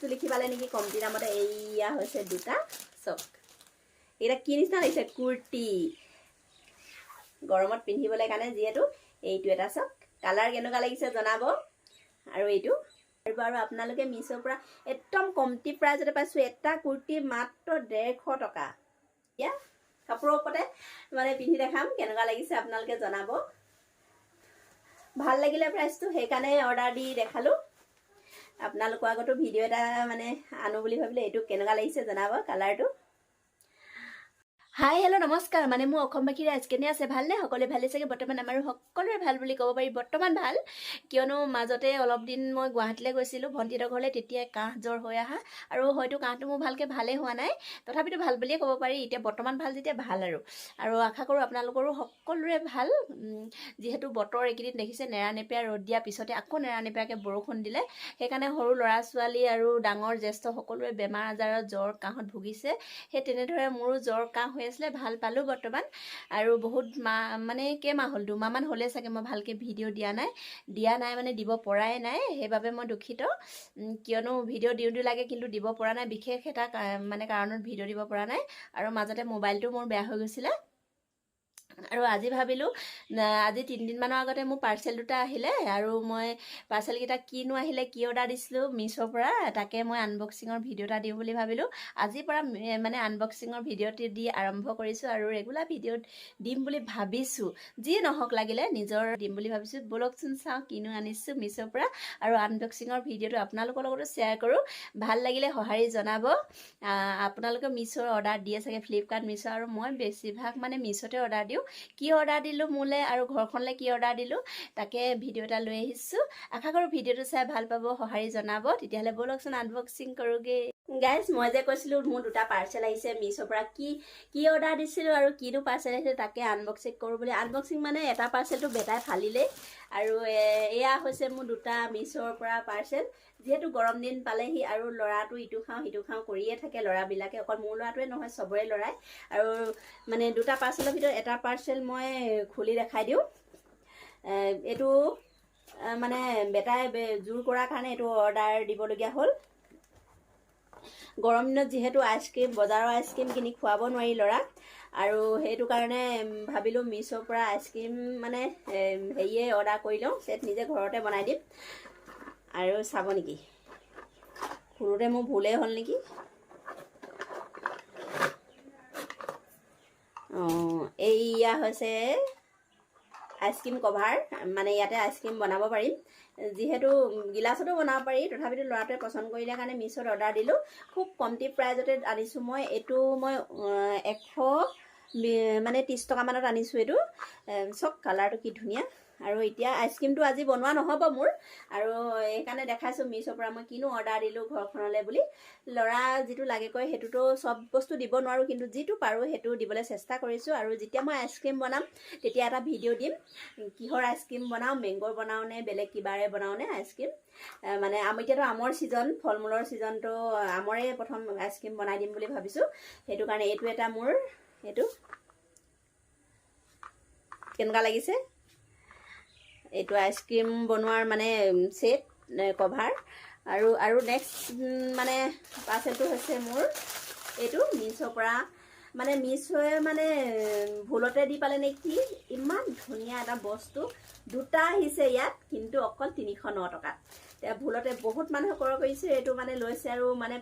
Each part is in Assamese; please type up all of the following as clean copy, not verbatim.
প্ৰাইচটো লিখি পালে নেকি কমটি দামতে। এইয়া হৈছে দুটা চক। এইটা কি নিচিনা লাগিছে? কুৰ্তি গৰমত পিন্ধিবলৈ কাৰণে যিহেতু এইটো এটা চক। কালাৰ কেনেকুৱা লাগিছে জনাব। আৰু এইটো আৰু আপোনালোকে মিছ'ৰ পৰা একদম কমটি প্ৰাইজতে পাইছোঁ। এটা কুৰ্তি মাত্ৰ 150 টকা। এতিয়া কাপোৰৰ ওপৰতে মানে পিন্ধি দেখাম কেনেকুৱা লাগিছে আপোনালোকে জনাব। ভাল লাগিলে প্ৰাইচটো, সেইকাৰণে অৰ্ডাৰ দি দেখালোঁ। আপোনালোকৰ আগতো ভিডিঅ' এটা মানে আনো বুলি ভাবিলে। এইটো কেনেকুৱা লাগিছে জনাব কালাৰটো। হাই হেল্ল' নমস্কাৰ। মানে মোৰ অসমবাসী ৰাইজ কেনে আছে? ভালনে? সকলোৱে ভালে চাগে? বৰ্তমান আমাৰো সকলোৰে ভাল বুলি ক'ব পাৰি। বৰ্তমান ভাল, কিয়নো মাজতে অলপ দিন মই গুৱাহাটীলৈ গৈছিলোঁ ভণ্টিহঁতৰ ঘৰলৈ। তেতিয়াই কাহ জ্বৰ হৈ আহা, আৰু হয়তো কাহটো মোৰ ভালেই হোৱা নাই, তথাপিতো ভাল বুলিয়ে ক'ব পাৰি। এতিয়া বৰ্তমান ভাল যেতিয়া ভাল আৰু আশা কৰোঁ আপোনালোকৰো সকলোৰে ভাল। যিহেতু বতৰ এইকেইদিন দেখিছে নেৰানেপেৰা ৰ'দ দিয়াৰ পিছতে আকৌ নেৰানেপেৰাকৈ বৰষুণ দিলে। সেইকাৰণে সৰু ল'ৰা ছোৱালী আৰু ডাঙৰ জ্যেষ্ঠ সকলোৱে বেমাৰ আজাৰত জ্বৰ কাহত ভুগিছে। সেই তেনেদৰে মোৰো জ্বৰ কাহ হৈ আছিলে, ভাল পালোঁ বৰ্তমান। আৰু বহুত মানে কেইমাহ হ'ল, 2 মাহমান হ'লে চাগে মই ভালকৈ ভিডিঅ' দিয়া নাই মানে দিব পৰাই নাই। সেইবাবে মই দুখিত, কিয়নো ভিডিঅ' দিওঁ লাগে কিন্তু দিব পৰা নাই। বিশেষ এটা মানে কাৰণত ভিডিঅ' দিব পৰা নাই। আৰু মাজতে মোবাইলটো মোৰ বেয়া হৈ গৈছিলে। আৰু আজি ভাবিলোঁ, আজি 3 দিনমানৰ আগতে মোৰ পাৰ্চেল দুটা আহিলে, আৰু মই পাৰ্চেলকেইটা কিনো আহিলে, কি অৰ্ডাৰ দিছিলোঁ মিছ'ৰ পৰা, তাকে মই আনবক্সিঙৰ ভিডিঅ' এটা দিওঁ বুলি ভাবিলোঁ। আজিৰ পৰা মানে আনবক্সিঙৰ ভিডিঅ'টি দি আৰম্ভ কৰিছোঁ, আৰু ৰেগুলাৰ ভিডিঅ'ত দিম বুলি ভাবিছোঁ। যি নহওক লাগিলে নিজৰ দিম বুলি ভাবিছোঁ। ব'লকচোন চাওঁ কিনো আনিছোঁ মিছ'ৰ পৰা, আৰু আনবক্সিঙৰ ভিডিঅ'টো আপোনালোকৰ লগতো শ্বেয়াৰ কৰোঁ। ভাল লাগিলে সঁহাৰি জনাব। আপোনালোকে মিছ'ৰ অৰ্ডাৰ দিয়ে চাগে, ফ্লিপকাৰ্ট, মিছ', আৰু মই বেছিভাগ মানে মিছ'তে অৰ্ডাৰ দিওঁ। কি অৰ্ডাৰ দিলোঁ মোলৈ আৰু ঘৰখনলৈ কি অৰ্ডাৰ দিলোঁ তাকে ভিডিঅ' এটা লৈ আহিছোঁ। আশা কৰোঁ ভিডিঅ'টো চাই ভাল পাব, সঁহাৰি জনাব। তেতিয়াহ'লে ব'লকচোন আনবক্সিং কৰোঁগৈ। গাইজ, মই যে কৈছিলোঁ মোৰ দুটা পাৰ্চেল আহিছে মিছ'ৰ পৰা। কি অৰ্ডাৰ দিছিলোঁ আৰু কিনো পাৰ্চেল আহিছে তাকে আনবক্সিং কৰোঁ বুলি। আনবক্সিং মানে এটা পাৰ্চেলটো বেটাই ফালিলেই। আৰু এয়া হৈছে মোৰ দুটা মিছ'ৰ পৰা পাৰ্চেল। যিহেতু গৰম দিন পালেহি, আৰু ল'ৰাটো ইটো খাওঁ সিটো খাওঁ কৰিয়ে থাকে ল'ৰাবিলাকে, অকল মোৰ ল'ৰাটোৱে নহয় চবৰে ল'ৰাই। আৰু মানে দুটা পাৰ্চেলৰ ভিতৰত এটা পাৰ্চেল মই খুলি দেখাই দিওঁ। এইটো মানে বেটাই জোৰ কৰাৰ কাৰণে এইটো অৰ্ডাৰ দিবলগীয়া হ'ল। গৰম দিনত যিহেতু আইচক্ৰীম, বজাৰৰ আইচক্ৰীম কিনি খুৱাব নোৱাৰি ল'ৰাক, আৰু সেইটো কাৰণে ভাবিলোঁ মিছ'ৰ পৰা আইচক্ৰীম মানে হেৰিয়ে অৰ্ডাৰ কৰি লওঁ, ছেট নিজে ঘৰতে বনাই দিম। আৰু চাব নেকি, খোলোতে মোৰ ভুলেই হ'ল নেকি। এইয়া হৈছে আইচক্ৰীম কভাৰ। মানে ইয়াতে আইচক্ৰীম বনাব পাৰিম, যিহেতু গিলাচতো বনাব পাৰি। তথাপিতো ল'ৰাটোৱে পচন্দ কৰিলে কাৰণে মিছ'ত অৰ্ডাৰ দিলোঁ। খুব কমটি প্ৰাইজতে আনিছোঁ মই। এইটো মই 130 টকামানত আনিছোঁ। এইটো চক কালাৰটো কি ধুনীয়া। আৰু এতিয়া আইচক্ৰীমটো আজি বনোৱা নহ'ব মোৰ, আৰু সেইকাৰণে দেখাইছোঁ মিছ'ৰ পৰা মই কিনো অৰ্ডাৰ দিলোঁ ঘৰখনলৈ বুলি। ল'ৰা যিটো লাগে কয় সেইটোতো চব বস্তু দিব নোৱাৰোঁ, কিন্তু যিটো পাৰোঁ সেইটো দিবলৈ চেষ্টা কৰিছোঁ। আৰু যেতিয়া মই আইচক্ৰীম বনাম তেতিয়া এটা ভিডিঅ' দিম, কিহৰ আইচক্ৰীম বনাওঁ, মেংগ'ৰ বনাওঁ নে বেলেগ কিবাৰে বনাওঁ নে আইচক্ৰীম। মানে এতিয়াতো আমৰ ছিজন, ফল মূলৰ ছিজনটো আমৰে প্ৰথম আইচক্ৰীম বনাই দিম বুলি ভাবিছোঁ। সেইটো কাৰণে এইটো এটা মোৰ, এইটো কেনেকুৱা লাগিছে। এইটো আইচক্ৰীম বনোৱাৰ মানে ছেট কভাৰ। আৰু নেক্সট মানে পাৰ্চেলটো হৈছে মোৰ এইটো মিছ'ৰ পৰা। মানে মিছ'য়ে মানে ভুলতে দি পালে নেকি, ইমান ধুনীয়া এটা বস্তু। দুটা আহিছে ইয়াত, কিন্তু অকল 309 টকাত। এতিয়া ভুলতে বহুত মানুহে ক্ৰয় কৰিছে এইটো, মানে লৈছে, আৰু মানে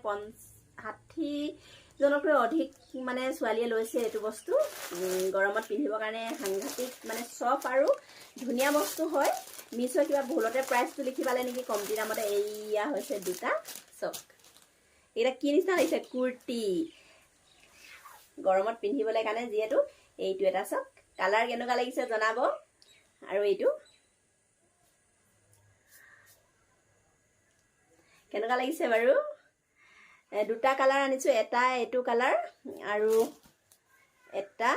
60জনতকৈ অধিক মানে ছোৱালীয়ে লৈছে এইটো বস্তু। গৰমত পিন্ধিবৰ কাৰণে সাংঘাতিক মানে চফ্ট আৰু ধুনীয়া বস্তু হয়। মিছ'য়ে কিবা ভুলতে প্ৰাইচটো লিখি পালে নেকি কমটি দামতে। এইয়া হৈছে দুটা চক। এইটা কি নিচিনা লাগিছে? কুৰ্তি গৰমত পিন্ধিবলৈ কাৰণে যিহেতু এইটো এটা চক। কালাৰ কেনেকুৱা লাগিছে জনাব। আৰু এইটো কেনেকুৱা লাগিছে বাৰু? দুটা কালাৰ আনিছোঁ, এটা এইটো কালাৰ আৰু এটা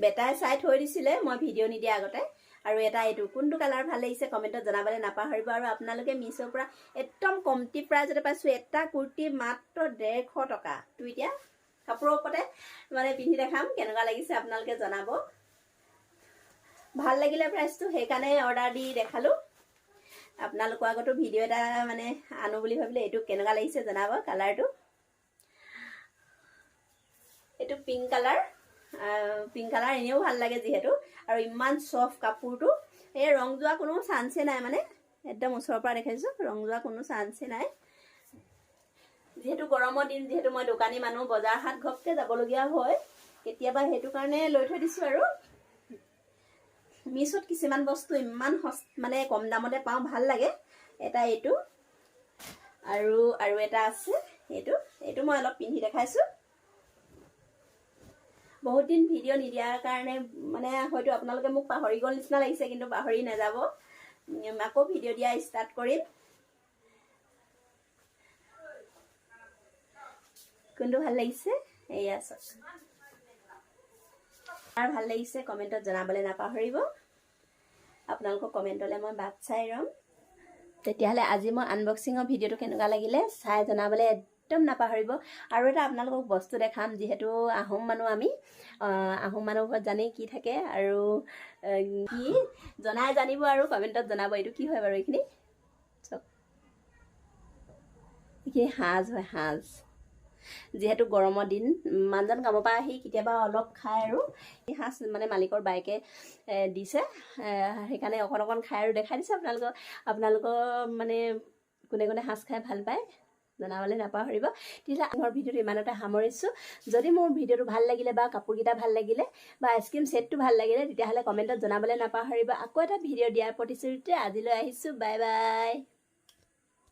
বেটাই চাই থৈ দিছিলে মই ভিডিঅ' নিদিয়া আগতে। আৰু এটা এইটো। কোনটো কালাৰ ভাল লাগিছে কমেণ্টত জনাবলৈ নাপাহৰিব। আৰু আপোনালোকে মিছ'ৰ পৰা একদম কমটি প্ৰাইজতে পাইছোঁ। এটা কুৰ্তি মাত্ৰ 150 টকা। তো এতিয়া কাপোৰৰ ওপৰতে মানে পিন্ধি দেখাম কেনেকুৱা লাগিছে আপোনালোকে জনাব। ভাল লাগিলে প্ৰাইচটো, সেইকাৰণে অৰ্ডাৰ দি দেখালোঁ। আপোনালোকৰ আগতো ভিডিঅ' এটা মানে আনো বুলি ভাবিলে। এইটো কেনেকুৱা লাগিছে জনাব। কালাৰটো এইটো পিংক কালাৰ। পিংক কালাৰ এনেও ভাল লাগে যিহেতু, আৰু ইমান চফ্ট কাপোৰটো। এই ৰং যোৱা কোনো চান্সে নাই, মানে একদম ওচৰৰ পৰা দেখাইছোঁ, ৰং যোৱা কোনো চান্সে নাই। যিহেতু গৰমৰ দিন, যিহেতু মই দোকানী মানুহ, বজাৰ হাট ঘপকৈ যাবলগীয়া হয় কেতিয়াবা, সেইটো কাৰণে লৈ থৈ দিছোঁ। আৰু মিছত কিছুমান বস্তু ইমান মানে কম দামতে পাওঁ, ভাল লাগে। এটা এইটো, আৰু এটা আছে এইটো মই অলপ পিন্ধি দেখাইছোঁ। বহুত দিন ভিডিঅ' নিদিয়াৰ কাৰণে মানে হয়তো আপোনালোকে মোক পাহৰি গ'ল নিচিনা লাগিছে, কিন্তু পাহৰি নাযাব। আকৌ ভিডিঅ' দিয়া ষ্টাৰ্ট কৰিম। কোনটো ভাল লাগিছে এয়া চাওক। আৰু ভাল লাগিছে কমেণ্টত জনাবলৈ নাপাহৰিব। আপোনালোকৰ কমেণ্টলৈ মই বাট চাই ৰ'ম। তেতিয়াহ'লে আজি মই আনবক্সিঙৰ ভিডিঅ'টো কেনেকুৱা লাগিলে চাই জনাবলৈ একদম নাপাহৰিব। আৰু এটা আপোনালোকক বস্তু দেখাম, যিহেতু আহোম মানুহ আমি, আহোম মানুহৰ ঘৰত জানেই কি থাকে, আৰু কি জানিব আৰু কমেণ্টত জনাব। এইটো কি হয় বাৰু? এইখিনি চাওক, এইখিনি সাজ হয়, সাজ। যিহেতু গৰমৰ দিন, মানুহজন কামৰ পৰা আহি কেতিয়াবা অলপ খায়, আৰু এই সাজ মানে মালিকৰ বাইকে দিছে, সেইকাৰণে অকণ খাই আৰু দেখাই দিছে আপোনালোকৰ মানে কোনে কোনে সাজ খাই ভাল পায় জনাবলৈ নাপাহৰিব। তেতিয়াহ'লে আগৰ ভিডিঅ'টো ইমানতে সামৰিছোঁ। যদি মোৰ ভিডিঅ'টো ভাল লাগিলে, বা কাপোৰকেইটা ভাল লাগিলে, বা আইচক্ৰীম ছেটটো ভাল লাগিলে, তেতিয়াহ'লে কমেণ্টত জনাবলৈ নাপাহৰিব। আকৌ এটা ভিডিঅ' দিয়াৰ প্ৰতিশ্ৰুতিৰে আজিলৈ আহিছোঁ। Bye bye.